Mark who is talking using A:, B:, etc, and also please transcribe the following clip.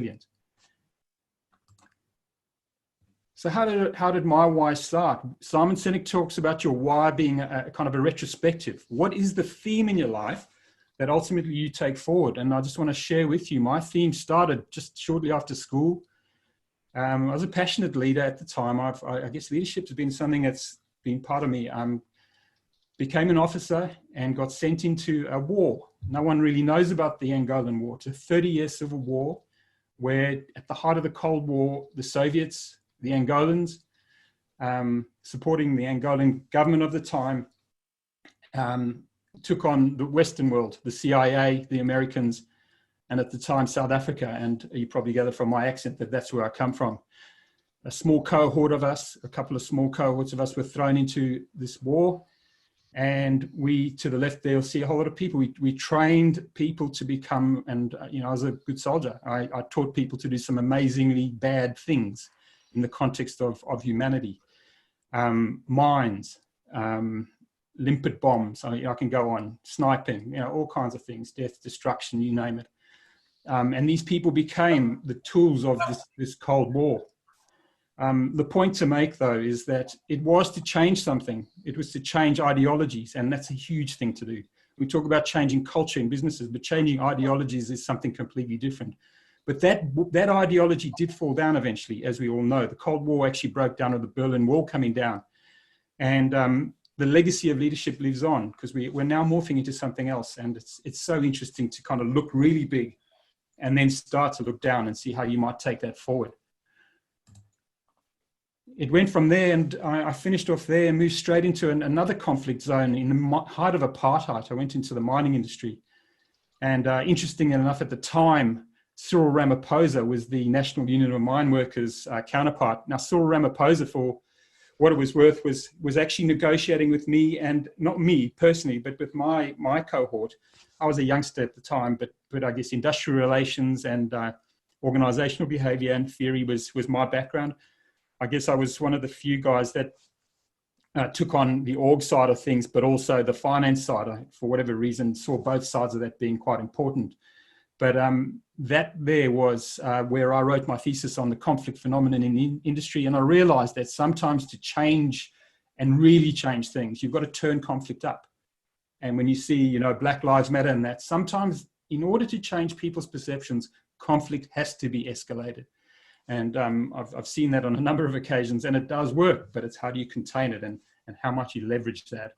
A: brilliant. So how did my why start? Simon Sinek talks about your why being a kind of a retrospective. What is the theme in your life that ultimately you take forward? And I just want to share with you, my theme started just shortly after school. I was a passionate leader at the time. I guess leadership has been something that's been part of me. Became an officer and got sent into a war. No one really knows about the Angolan War. It's a 30-year civil war where at the height of the Cold War, the Soviets, the Angolans, supporting the Angolan government of the time, took on the Western world, the CIA, the Americans, and at the time, South Africa. And you probably gather from my accent that that's where I come from. A small cohort of us, a couple of small cohorts of us were thrown into this war. And we, to the left there, you'll see a whole lot of people. We trained people to become, and you know, I was a good soldier. I taught people to do some amazingly bad things in the context of humanity. Mines, limpet bombs, I can go on, sniping, you know, all kinds of things, death, destruction, you name it. And these people became the tools of this Cold War. The point to make, though, is that it was to change something. It was to change ideologies, and that's a huge thing to do. We talk about changing culture in businesses, but changing ideologies is something completely different. But that ideology did fall down eventually, as we all know. The Cold War actually broke down with the Berlin Wall coming down. And the legacy of leadership lives on, because we're now morphing into something else. And it's so interesting to kind of look really big and then start to look down and see how you might take that forward. It went from there, and I finished off there and moved straight into another conflict zone in the height of apartheid. I went into the mining industry. And interestingly enough, at the time, Cyril Ramaphosa was the National Union of Mine Workers counterpart. Now, Cyril Ramaphosa, for what it was worth, was actually negotiating with me, and not me personally, but with my cohort. I was a youngster at the time, but I guess industrial relations and organizational behavior and theory was my background. I guess I was one of the few guys that took on the org side of things, but also the finance side. I, for whatever reason, saw both sides of that being quite important. But that there was where I wrote my thesis on the conflict phenomenon in the industry. And I realized that sometimes to change and really change things, you've got to turn conflict up. And when you see, you know, Black Lives Matter and that, sometimes in order to change people's perceptions, conflict has to be escalated. And I've seen that on a number of occasions, and it does work, but it's how do you contain it and how much you leverage that.